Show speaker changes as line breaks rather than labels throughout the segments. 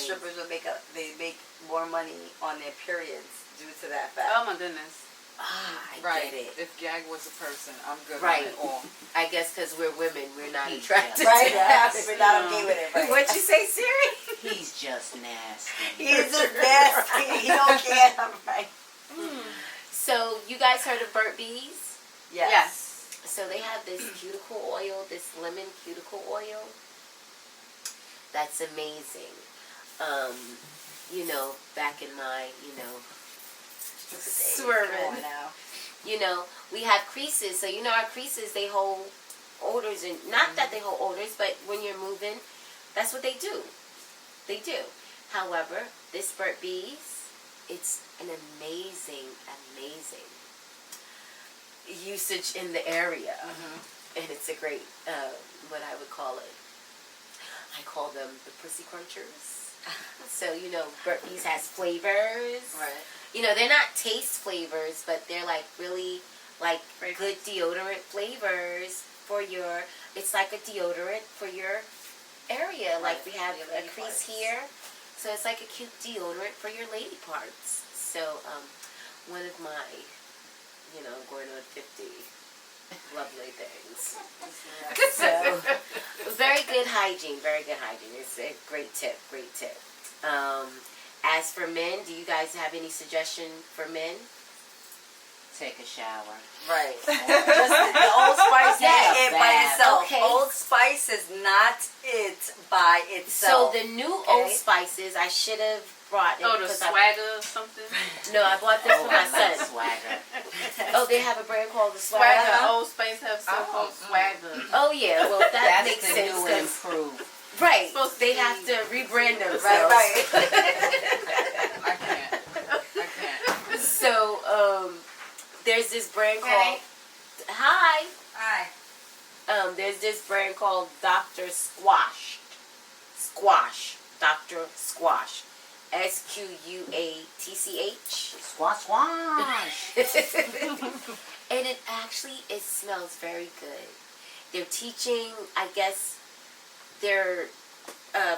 strippers will make more money on their periods due to that fact.
Oh my goodness.
I
Right.
get it.
If gag was a person, I'm good
Right.
on it all.
I guess because we're women, we're not
He's
attracted
Right?
to
Yeah,
that.
we're not okay with it. Right?
What'd you say, Siri?
He's just nasty.
He's just nasty. He don't care. Right?
So, you guys heard of burnt bees?
Yes.
So, they have this cuticle oil, this lemon cuticle oil. That's amazing. You know, back in my,
Swerving now.
We have creases. So, our creases, they hold odors. And not that they hold odors, but when you're moving, that's what they do. They do. However, this burnt bees, it's an amazing usage in the area. And it's a great, what I would call it. I call them the pussy crunchers. So, burnt bees has flavors.
Right.
They're not taste flavors, but they're like really like good deodorant flavors for it's like a deodorant for your area. Like we have a crease here. So it's like a cute deodorant for your lady parts. So one of my, going on 50 lovely things. So very good hygiene. It's a great tip. As for men, do you guys have any suggestion for men?
Take a shower.
Right. Just the Old Spice ain't it by itself.
Okay.
Old Spice is not it by itself.
So the new Old Spices, I should have brought it.
Oh, the Swagger or something?
No, I bought this for my son.
Swagger.
Oh, they have a brand called the
Swagger.
Swagger.
Old Spice have so-called Swagger.
Oh yeah, well that
That's
makes
the
sense.
new and improved.
Right,
Supposed to
they
be-
have to rebrand themselves.
right.
I can't.
So there's this brand called Hi. There's this brand called Dr. Squash. Dr. Squash. SQUATCH.
Squash, squash.
And it smells very good. They're teaching, I guess, they're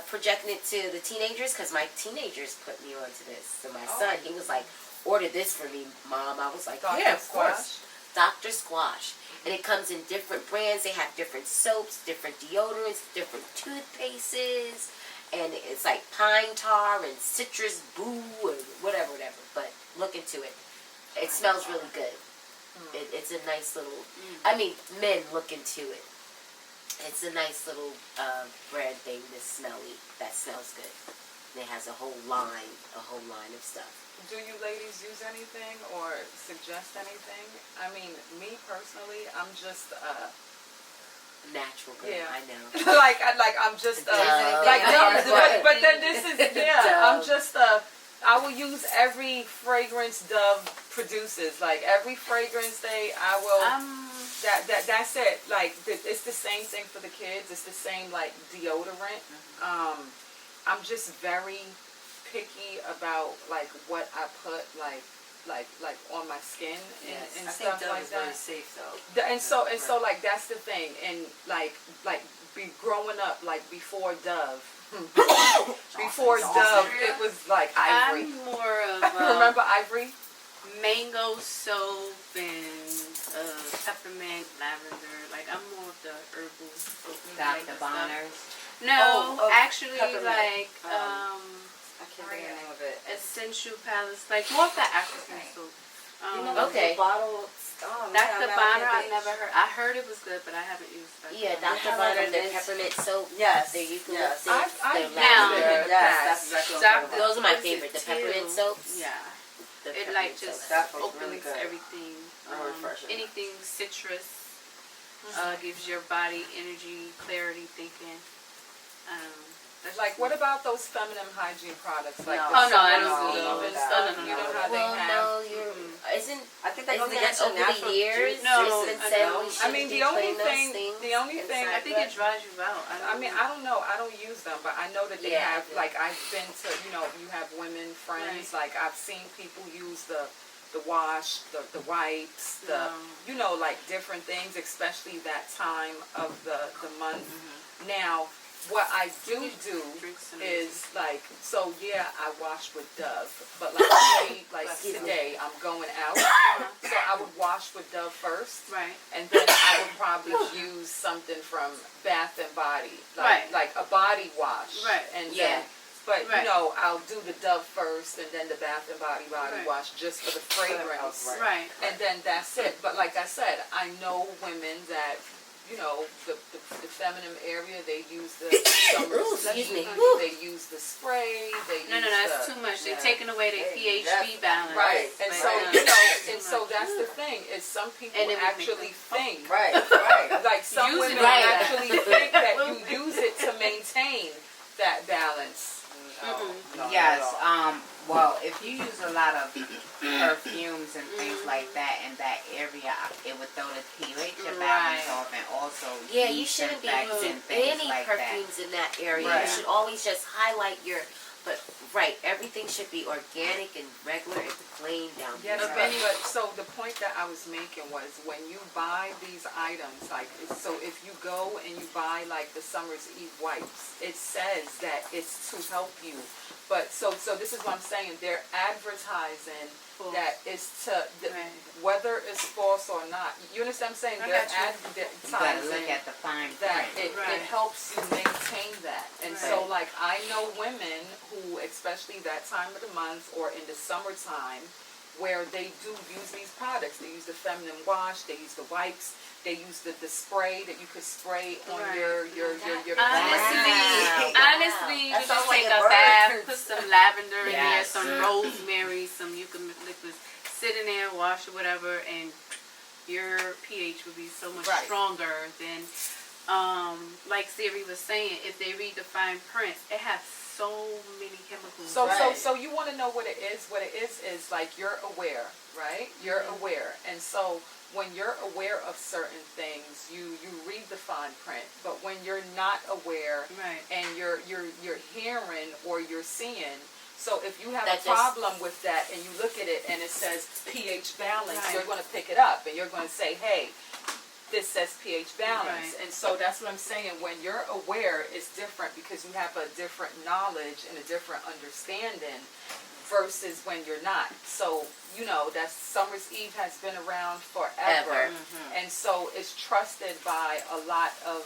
projecting it to the teenagers because my teenagers put me onto this. So my son, he was like, order this for me, Mom. I was like, yeah, of course. Dr. Squash. And it comes in different brands. They have different soaps, different deodorants, different toothpastes. And it's like pine tar and citrus boo and whatever. But look into it. It smells really good. It's a nice little, men look into it. It's a nice little brand thing that smells good. And it has a whole line of stuff.
Do you ladies use anything or suggest anything? I mean, me personally, I'm just
Natural girl,
yeah.
I know.
I'm just but then this is I'm just I will use every fragrance Dove produces. Like every fragrance I will. That's it. Like it's the same thing for the kids. It's the same like deodorant. I'm just very picky about like what I put like on my skin and stuff like that.
Very safe though.
And so like that's the thing. And like be growing up like before Dove. Before Dove, it was like Ivory.
I'm more of
remember Ivory?
Mango soap and peppermint, lavender. Like I'm more of the herbal soap.
Dr. Bonner's.
No, actually
peppermint.
like
I can't think of the name of it.
Essential Palace, like more of the African soap.
Okay.
The bottle.
Dr. Bonner, I never heard. I heard it was good, but I haven't used it.
Yeah, Dr. Bonner, their peppermint soap.
Yes.
Their eucalyptus.
I've
their
used
lavender.
Yes, that's exactly what I'm talking about.
Those are my
What is
favorite.
it,
The peppermint
too?
soaps.
Yeah.
The
It
peppermint
like just
soaps.
That was
opens
really good.
everything.
Very refreshing.
Anything citrus gives your body energy, clarity, thinking.
Like what about those feminine hygiene products? Like
No.
the
Oh, no, I
Summer
don't
Eve
believe
and
it.
stuff?
No, no,
You know how
Well,
they have.
no, you're isn't.
I think they're
Isn't
going to get
that
some
over the
natural
years?
juice.
No,
It's been said we
I
shouldn't
mean,
be
the only
putting those
thing-
things
the only thing-
inside.
I think it dries you out.
I mean, I don't know. I don't use them, but I know that they
Yeah,
have.
I do.
Like I've been to, you have women friends. Like I've seen people use the wash, the wipes, like different things, especially that time of the month. Now, what I do
Drink some
is like, so yeah, I wash with Dove, but like say, like today I'm going out, so I would wash with Dove first,
Right.
and then I would probably use something from Bath and Body,
Right.
like a body wash,
Right.
and
Yeah.
then, but
Right.
you know, I'll do the Dove first, and then the Bath and Body
Right.
wash just for the fragrance,
Right.
and then that's it. But like I said, I know women that, you know, the feminine area, they use the summer
excuse me.
they use the spray, they
No,
use
that's
the,
too much. They're
Yeah.
taking away their
Hey,
pH balance.
right, and
Like,
so
no,
you know,
too
and so
much.
that's the thing is some people
And it would make
actually
them-
think,
Right, right.
like some
Use it
women
like that.
actually think that you use it to maintain that balance.
No,
Yes.
not at all.
Well, if you use a lot of perfumes and things like that in that area, it would throw the pH balance
Right.
off, and also
Yeah, you shouldn't be
disinfects
using
and things
any
like
perfumes in that area.
Right.
You should always just highlight your. But right, everything should be organic and regular and plain down
Yes,
here.
but so the point that I was making was when you buy these items, like, so if you go and you buy like the Summer's Eve wipes, it says that it's to help you. But so this is what I'm saying. They're advertising
False.
that it's to,
Right.
whether it's false or not. You understand what I'm saying?
I
They're
got you.
you gotta
advertising
look at the fine
that
print.
it
Right.
helps you maintain that. And so
Right.
like I know women who, especially that time of the month or in the summertime, where they do use these products. They use the feminine wash, they use the wipes, they use the spray that you could spray on
Right.
your
Honestly,
Wow.
honestly, you
That
just
sounds like
take
a
a bath,
bird.
put some lavender in there,
Yes.
some rosemary, some eucalyptus, sit in there, wash or whatever, and your pH would be so much
Right.
stronger than, like Siri was saying, if they read the fine print, it has so many chemicals.
So
Right.
so you want to know what it is? What it is like you're aware, right? You're aware, and so when you're aware of certain things, you read the fine print. But when you're not aware,
Right.
and you're hearing or you're seeing. So if you have
That
a
just-
problem with that and you look at it and it says pH balance,
Right.
you're going to pick it up and you're going to say, hey, this says pH balance.
Right.
And so that's what I'm saying. When you're aware, it's different because you have a different knowledge and a different understanding versus when you're not. So, you know, that Summer's Eve has been around forever.
Ever.
And so it's trusted by a lot of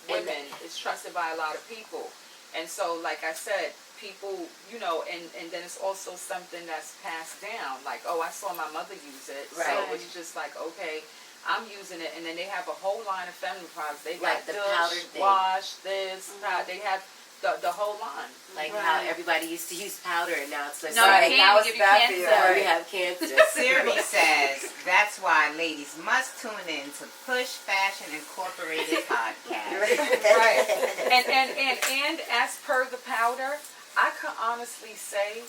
And-
women. It's trusted by a lot of people. And so, like I said, people, you know, and then it's also something that's passed down. Like, oh, I saw my mother use it.
Right.
So it's just like, okay, I'm using it. And then they have a whole line of feminine products. They got
Like the powdered
douche,
thing.
wash, this, they have the whole line.
Like
Right.
how everybody used to use powder and now it's like,
No,
Right.
you
Now
can't
it's
give you
bad for
cancer.
you.
now
Right.
you have cancer.
Siri says that's why ladies must tune in to Push Fashion Incorporated podcast.
Right. And as per the powder, I could honestly say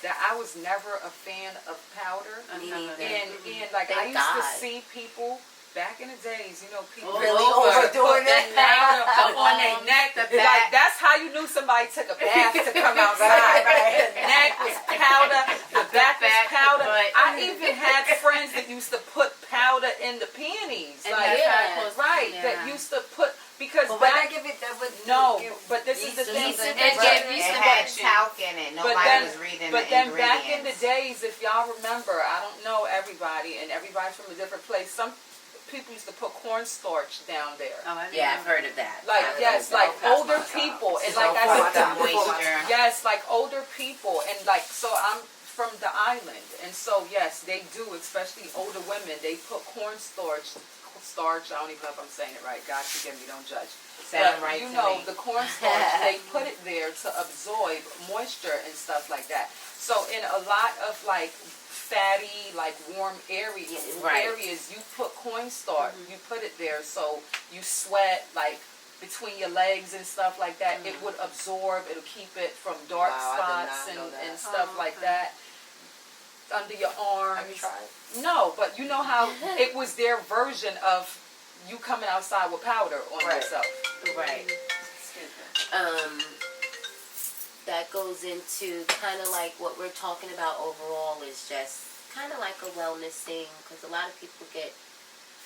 that I was never a fan of powder.
Me
Another-
neither.
And like I
Thank
used to
God.
see people back in the days, you know, people
All
Really
over.
overdoing
Put
it.
the powder
on their
on
neck.
the
Like
back.
that's how you knew somebody took a bath to come outside.
Right.
The neck was powder, the back was
back, the
powder.
butt.
I even had friends that used to put powder in the panties.
And
Like
that's how
yeah.
it was.
right,
Yeah.
that used to put because
But when
back
I give it, that would
no,
give
but this is the
yeast or
thing.
something.
It
Right.
gave
It
yeast
had
infection.
talc in it. Nobody was reading
But
the
then
ingredients.
back in the days, if y'all remember, I don't know everybody, and everybody's from a different place. Some people used to put cornstarch down there.
Oh, I
Yeah, I've
didn't
heard of that.
Like
I've heard
yes,
of
like
that.
past
older
my time.
people, and
So
like I
before my
said,
time, before my
moisture.
time.
yes, like older people, and like so I'm from the island, and so yes, they do, especially older women. They put cornstarch. I don't even know if I'm saying it right. God forgive me, don't judge.
Sound
But
right
you
to
know,
me.
the cornstarch, they put it there to absorb moisture and stuff like that. So in a lot of like fatty, like warm areas,
Right.
you put cornstarch. You put it there so you sweat like between your legs and stuff like that. It would absorb. It'll keep it from dark
Wow, I did
spots
not know that.
and stuff
Oh,
like
okay.
that. Under your arms.
Have you tried?
No, but you know how it was their version of you coming outside with powder on
Right.
yourself.
Right.
Excuse me.
That goes into kind of like what we're talking about overall is just kind of like a wellness thing because a lot of people get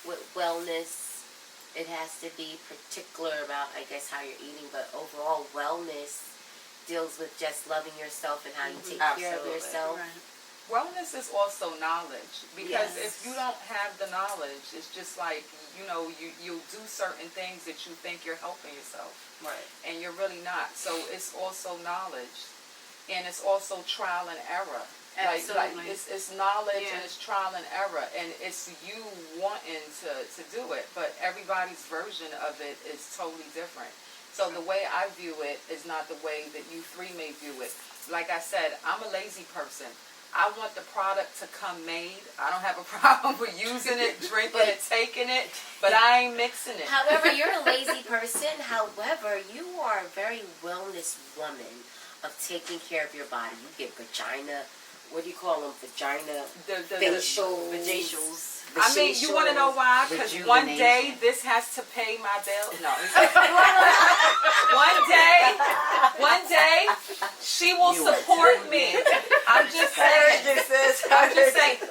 with wellness it has to be particular about, I guess, how you're eating, but overall wellness deals with just loving yourself and how you take care of yourself.
Right.
Wellness is also knowledge, because
Yes.
if you don't have the knowledge, it's just like, you'll do certain things that you think you're helping yourself,
Right.
and you're really not. So it's also knowledge, and it's also trial and error.
Absolutely.
It's knowledge,
Yeah.
and it's trial and error, and it's you wanting to do it, but everybody's version of it is totally different. So the way I view it is not the way that you three may view it. Like I said, I'm a lazy person. I want the product to come made. I don't have a problem with using it, drinking it, taking it, but I ain't mixing it.
However, you're a lazy person. However, you are a very wellness woman of taking care of your body. You get vagina, what do you call them? Vagina, facials.
I mean, you want to know why? Because one day this has to pay my bills. No. one day, she will support me. I'm just saying,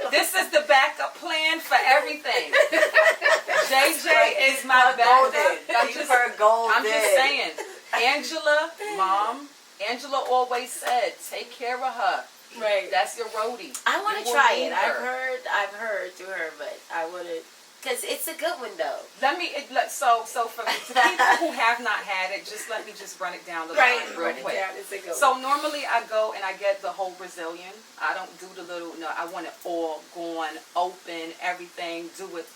this is the backup plan for everything. JJ is my backup. I'm just saying. Angela always said, take care of her.
Right.
That's your roadie.
I want to try it. I've heard through her, but I want to, because it's a good one though.
So for people who have not had it, let me run it down the line real quick.
It's a good
So normally I go and I get the whole Brazilian. I don't do the little, no, I want it all gone, open, everything, do it.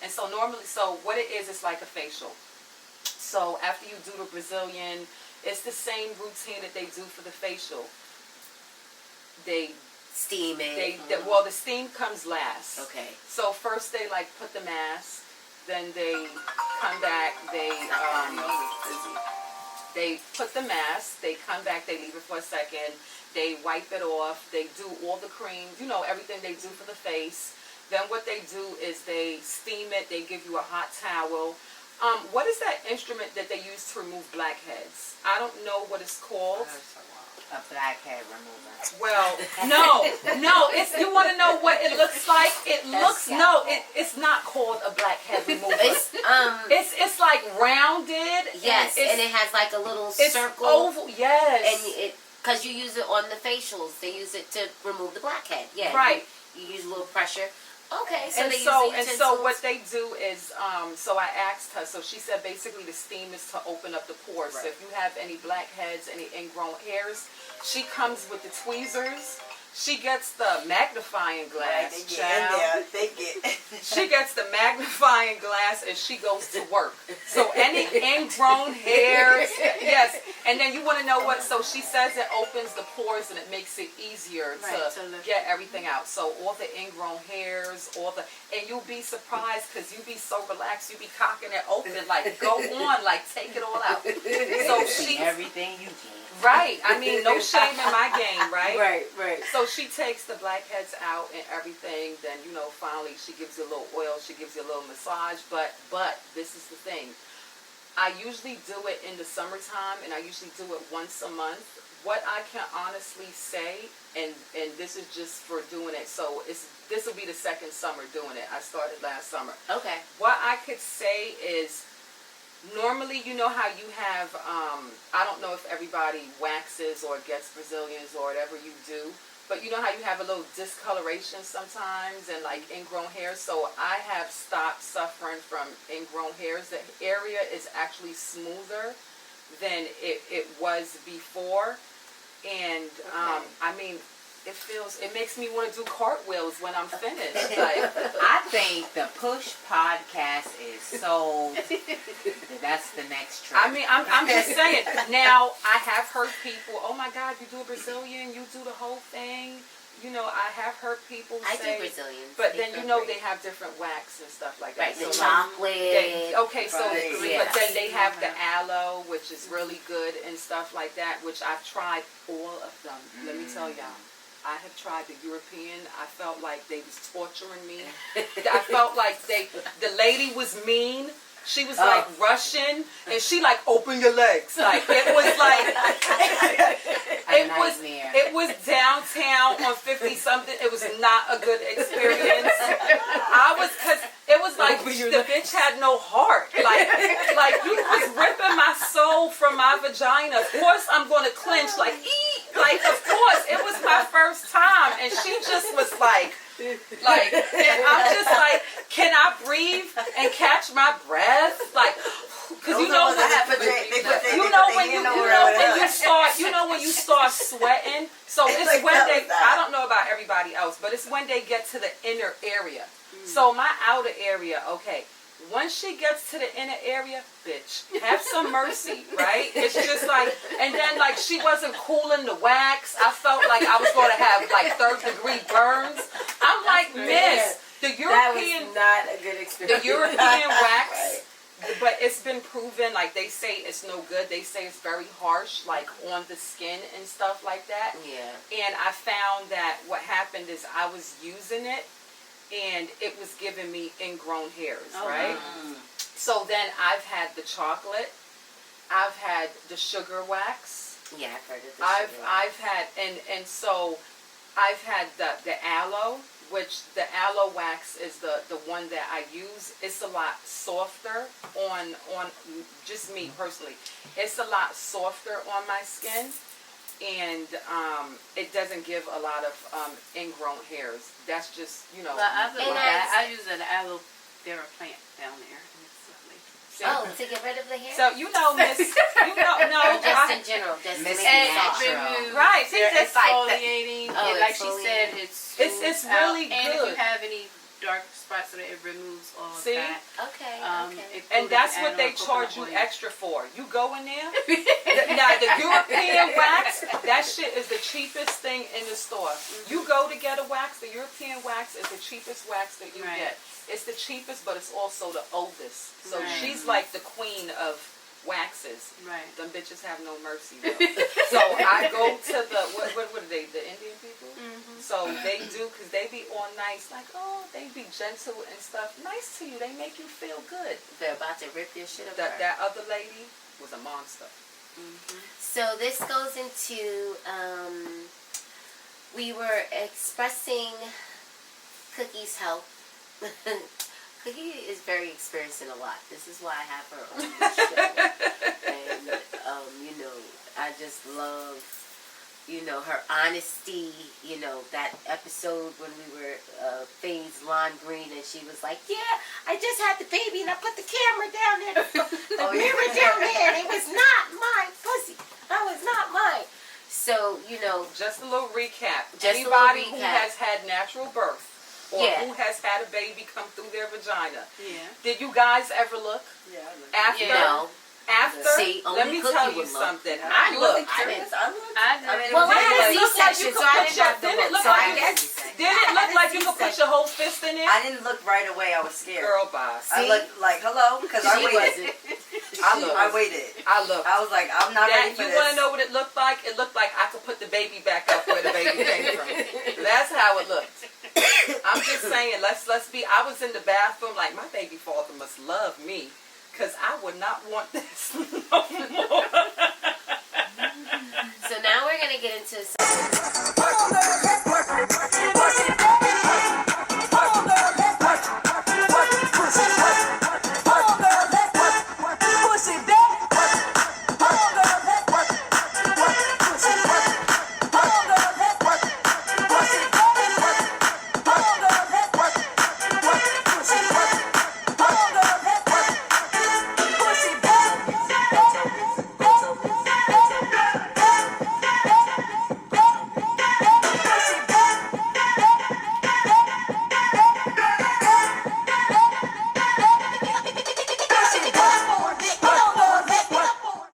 And so normally, what it is, it's like a facial. So after you do the Brazilian, it's the same routine that they do for the facial. They
steam it.
Well, the steam comes last.
Okay.
So first they put the mask, then they come back, they put the mask, they come back, they leave it for a second, they wipe it off, they do all the creams, everything they do for the face. Then what they do is they steam it, they give you a hot towel. What is that instrument that they use to remove blackheads? I don't know what it's called.
A blackhead remover.
Well, no. You want to know what it looks like? It's not called a blackhead remover. It's like rounded.
Yes, and it has like a little circle.
Oval. Yes.
And because you use it on the facials, they use it to remove the blackhead. Yeah.
Right.
You use a little pressure. Okay,
so what they do is, so I asked her, so she said basically the steam is to open up the pores.
Right.
So if you have any blackheads, any ingrown hairs, she comes with the tweezers. She gets the magnifying glass.
They get in there. They get.
She gets the magnifying glass and she goes to work. So any ingrown hairs, yes. And then you want to know what? So she says it opens the pores and it makes it easier to get everything out. So all the ingrown hairs, and you'll be surprised because you be so relaxed. You be cocking it open, go on, take it all out. So she
everything you can.
Right. I mean, no shame in my game, right?
Right.
So she takes the blackheads out and everything. Then, finally she gives you a little oil. She gives you a little massage. But this is the thing. I usually do it in the summertime, and I usually do it once a month. What I can honestly say, and this is just for doing it, so this will be the second summer doing it. I started last summer.
Okay.
What I could say is, normally, you know how you have, I don't know if everybody waxes or gets Brazilians or whatever you do, but you know how you have a little discoloration sometimes and ingrown hairs. So I have stopped suffering from ingrown hairs. The area is actually smoother than it was before. And I mean, it makes me want to do cartwheels when I'm finished.
I think the Push podcast is sold. That's the next trip.
I mean, I'm just saying. Now, I have heard people, oh my God, you do a Brazilian, you do the whole thing. I have heard people say.
I do Brazilians.
But then, they have different wax and stuff like that.
Right, the chocolate.
But then they have the aloe, which is really good and stuff like that, which I've tried all of them. Let me tell y'all. I have tried the European. I felt like they was torturing me. I felt like the lady was mean. She was Russian, and she open your legs. It was downtown on 50 something. It was not a good experience. Because it it was like the bitch had no heart. Like you was ripping my soul from my vagina. Of course I'm gonna clench like like of course it was my first time, and she just was like, and I'm just like, can I breathe and catch my breath? Like, because you know when you start sweating. So it's when they, I don't know about everybody else, but it's when they get to the inner area. So my outer area, okay. Once she gets to the inner area, bitch, have some mercy, right? It's just like, and then like she wasn't cooling the wax. I felt like I was going to have like 3rd-degree burns. I'm like, miss, the European,
that was not a good experience.
the European wax, but it's been proven, like they say it's no good. They say it's very harsh, like on the skin and stuff like that.
Yeah.
And I found that what happened is I was using it, and it was giving me ingrown hairs, right? So then I've had the chocolate, I've had the sugar wax.
Yeah, I've heard of this.
I've had and so I've had the aloe, which the aloe wax is the one that I use. It's a lot softer on just me personally. It's a lot softer on my skin. And it doesn't give a lot of ingrown hairs. That's just, you know.
But I use an aloe vera plant down there.
Oh, to get rid of the hair?
So, you know, Miss, no.
Just in general, just to make it
natural.
Right. See,
it's exfoliating. Like she said,
it's really good.
And if you have any dark spots, it removes all of that.
Okay,
and that's what they charge you extra for. You go in there. Now, the European wax, that shit is the cheapest thing in the store. You go to get a wax, the European wax is the cheapest wax that you get. It's the cheapest, but it's also the oldest. So she's like the queen of waxes.
Right.
Them bitches have no mercy, though. So I go to the, what are they, the Indian people? So they do, because they be all nice, like, oh, they be gentle and stuff. Nice to you. They make you feel good.
They're about to rip your shit apart.
That other lady was a monster.
So this goes into, we were expressing Cookie's health. Cookie is very experienced in a lot. This is why I have her on the show. And, you know, I just love, you know, her honesty. You know, that episode when we were Faze Lawn Green, and she was like, yeah, I just had the baby and I put the camera down there, the mirror down there, and it was not my pussy. That was not mine. So, you know.
Just a little recap. Anybody who has had natural birth, or who has had a baby come through their vagina. Yeah. Did you guys ever look? Yeah. After?
No.
After?
See,
let me tell you something. I looked.
Well, I had a C-section, so I didn't have to look.
Did it look like you could put your whole fist in it?
I didn't look right away. I was scared.
Girl, bye.
I looked like, hello, because I waited. I waited.
I looked.
I was like, I'm not ready for this.
You want to know what it looked like? It looked like I could put the baby back up where the baby came from. That's how it looked. I'm just saying, let's be, I was in the bathroom like, my baby father must love me, because I would not want this no more.
So now we're going to get into some...